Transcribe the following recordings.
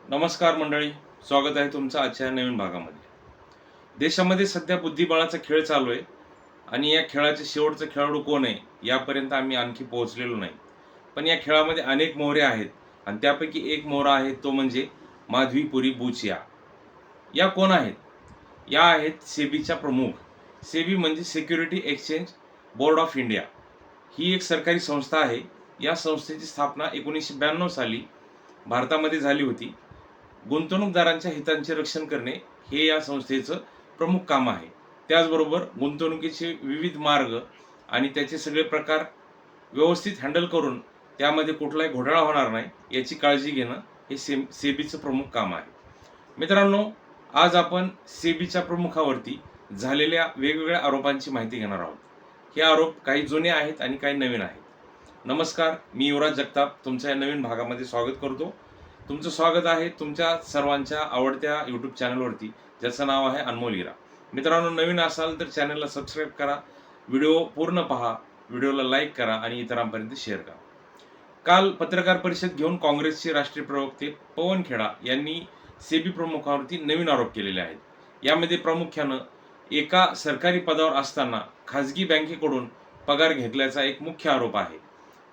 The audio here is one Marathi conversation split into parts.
नमस्कार मंडळी, स्वागत आहे तुमचं आजच्या नवीन भागामध्ये. देशामध्ये सध्या बुद्धिबळाचा खेळ चालू आहे आणि या खेळाचे शेवटचा खेळाडू कोण आहे यापर्यंत आम्ही आणखी पोहोचलेलो नाही. पण या खेळामध्ये अनेक मोहरे आहेत आणि त्यापैकी एक मोहरा आहे तो म्हणजे माधवीपुरी बुचिया. या कोण आहेत? या आहेत सेबीच्या प्रमुख. सेबी म्हणजे security exchange board of India. ही एक सरकारी संस्था आहे. या संस्थेची स्थापना 1992 साली भारतामध्ये झाली होती. गुंतवणूकदारांच्या हितांचे रक्षण करणे हे या संस्थेचं प्रमुख काम आहे. त्याचबरोबर गुंतवणुकीचे विविध मार्ग आणि त्याचे सगळे प्रकार व्यवस्थित हँडल करून त्यामध्ये कुठलाही घोटाळा होणार नाही याची काळजी घेणं हे सेबीचं प्रमुख काम आहे. मित्रांनो, आज आपण सेबीच्या प्रमुखावरती झालेल्या वेगवेगळ्या आरोपांची माहिती घेणार आहोत. हे आरोप काही जुने आहेत आणि काही नवीन आहेत. नमस्कार, मी युवराज जगताप तुमच्या या नवीन भागामध्ये स्वागत करतो. तुमचं स्वागत आहे तुमच्या सर्वांच्या आवडत्या यूट्यूब चॅनलवरती, ज्याचं नाव आहे अनमोल हिरा. मित्रांनो, नवीन असाल तर चॅनलला सबस्क्राईब करा, व्हिडिओ पूर्ण पहा, व्हिडिओला लाईक करा आणि इतरांपर्यंत शेअर करा. काल पत्रकार परिषद घेऊन काँग्रेसचे राष्ट्रीय प्रवक्ते पवन खेडा यांनी सेबी प्रमुखावरती नवीन आरोप केलेले आहेत. यामध्ये प्रामुख्यानं एका सरकारी पदावर असताना खाजगी बँकेकडून पगार घेतल्याचा एक मुख्य आरोप आहे.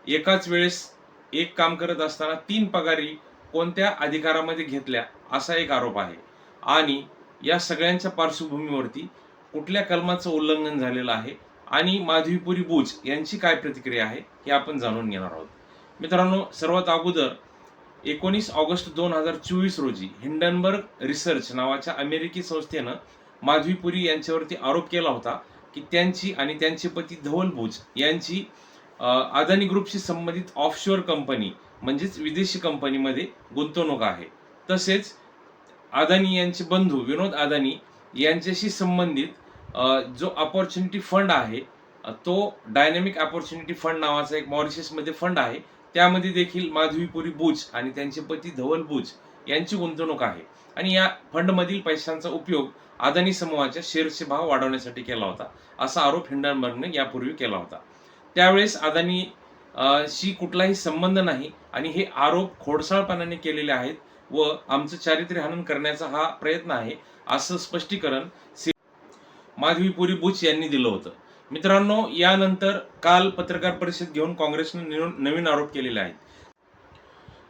एकाच वेळेस एक काम करत असताना 3 पगारी कोणत्या अधिकारामध्ये घेतल्या असा एक आरोप आहे. आणि या सगळ्यांच्या पार्श्वभूमीवरती कुठल्या कलमाचं उल्लंघन झालेलं आहे आणि माधवीपुरी बुच यांची काय प्रतिक्रिया आहे हे आपण जाणून घेणार आहोत. मित्रांनो, सर्वात अगोदर 19 ऑगस्ट 2024 रोजी हिंडनबर्ग रिसर्च नावाच्या अमेरिकी संस्थेनं माधवीपुरी यांच्यावरती आरोप केला होता की त्यांची आणि त्यांचे पती धवल बुच यांची अदानी ग्रुपशी संबंधित ऑफशोअर कंपनी म्हणजेच विदेशी कंपनीमध्ये गुंतवणूक आहे. तसेच अदानी यांचे बंधू विनोद अदानी यांच्याशी संबंधित जो अपॉर्च्युनिटी फंड आहे तो डायनॅमिक अपॉर्च्युनिटी फंड नावाचा एक मॉरिशसमध्ये फंड आहे. त्यामध्ये देखील माधवीपुरी बुच आणि त्यांचे पती धवल बुच यांची गुंतवणूक आहे आणि या फंडमधील पैशांचा उपयोग अदानी समूहाच्या शेअर्सचे भाव वाढवण्यासाठी केला होता, असा आरोप हिंडनबर्गने यापूर्वी केला होता. त्यावेळेस अदानी शी कुठलाही संबंध नाही आणि हे आरोप खोडसाळपणाने केलेले आहेत व आमचं चारित्र्य हनन करण्याचा हा प्रयत्न आहे, असं स्पष्टीकरण माधवीपुरी बुच यांनी दिलं होतं. मित्रांनो, यानंतर काल पत्रकार परिषद घेऊन काँग्रेसने नवीन आरोप केलेले आहेत.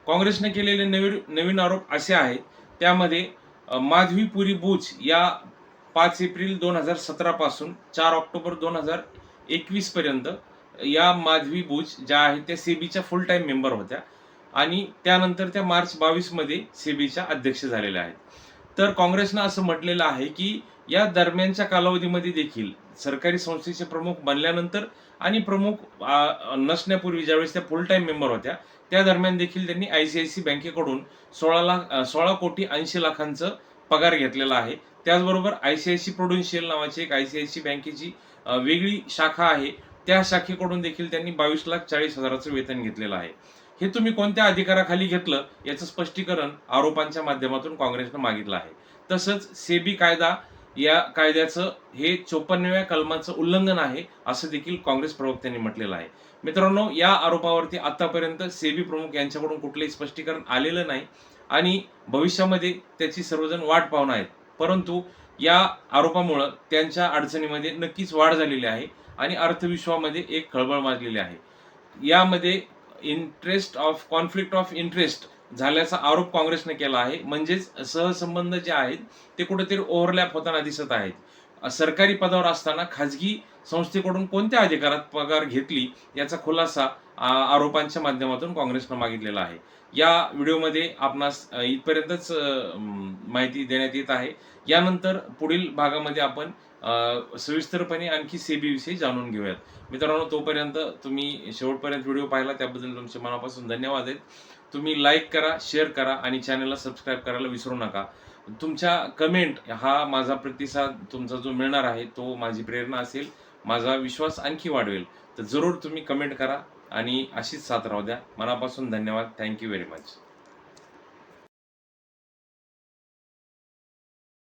काँग्रेसने केलेले नवीन आरोप असे आहेत, त्यामध्ये माधवीपुरी बुच या 5 एप्रिल 2017 पासून 4 ऑक्टोबर 2021 पर्यंत या माधवी बुच ज्या आहेत त्या सेबीच्या फुल टाइम मेंबर होत्या आणि त्यानंतर त्या मार्च 22 मध्ये सेबीच्या अध्यक्ष झालेल्या आहेत. तर काँग्रेसनं असं म्हटलेलं आहे की या दरम्यानच्या कालावधीमध्ये देखील सरकारी संस्थेचे प्रमुख बनल्यानंतर आणि प्रमुख नसण्यापूर्वी ज्यावेळेस त्या फुल टाइम मेंबर होत्या त्या दरम्यान देखील त्यांनी ICICI बँकेकडून 16 कोटी 80 लाखांचं पगार घेतलेला आहे. त्याचबरोबर ICICI प्रुडेन्शियल नावाची एक ICICI बँकेची वेगळी शाखा आहे, त्या शाखेकडून देखील त्यांनी 22,40,000चं वेतन घेतलेलं आहे. हे तुम्ही कोणत्या अधिकाराखाली घेतलं याचं स्पष्टीकरण आरोपांच्या माध्यमातून काँग्रेसनं मागितलं आहे. तसंच सेबी कायदा या कायद्याचं हे 54व्या कलमाचं उल्लंघन आहे असं देखील काँग्रेस प्रवक्त्यांनी म्हटलेलं आहे. मित्रांनो, या आरोपावरती आतापर्यंत सेबी प्रमुख यांच्याकडून कुठलंही स्पष्टीकरण आलेलं नाही आणि भविष्यामध्ये त्याची सर्वजण वाट पाहणार आहेत. परंतु या आरोपामुळं त्यांच्या अडचणीमध्ये नक्कीच वाढ झालेली आहे आणि अर्थविश्वामध्ये एक खळबळ माजलेली आहे. यामध्ये कॉन्फ्लिक्ट ऑफ इंटरेस्ट झाल्याचा आरोप काँग्रेसने केला आहे. म्हणजेच सहसंबंध जे आहेत ते कुठेतरी ओव्हरलॅप होताना दिसत आहेत. सरकारी पदावर असताना खाजगी संस्थेकडून कोणत्या अधिकारात पगार घेतली याचा खुलासा आरोपांच्या माध्यमातून काँग्रेसनं मागितलेला आहे. या व्हिडिओमध्ये आपणास इथपर्यंतच माहिती देण्यात येत आहे. यानंतर पुढील भागामध्ये आपण सविस्तरपणे आणखी सेबीविषयी जाणून घेऊयात. मित्रांनो, तोपर्यंत तुम्ही शेवटपर्यंत व्हिडिओ पाहिला त्याबद्दल तुमचे मनापासून धन्यवाद आहेत. तुम्ही लाईक करा, शेअर करा आणि चॅनलला सबस्क्राईब करायला विसरू नका. तुमच्या कमेंट हा माझा प्रतिसाद तुमचा जो मिळणार आहे तो माझी प्रेरणा असेल, माझा विश्वास आणखी वाढवेल. तर जरूर तुम्ही कमेंट करा आणि अशीच साथ राहू द्या. मनापासून धन्यवाद. Thank you very much.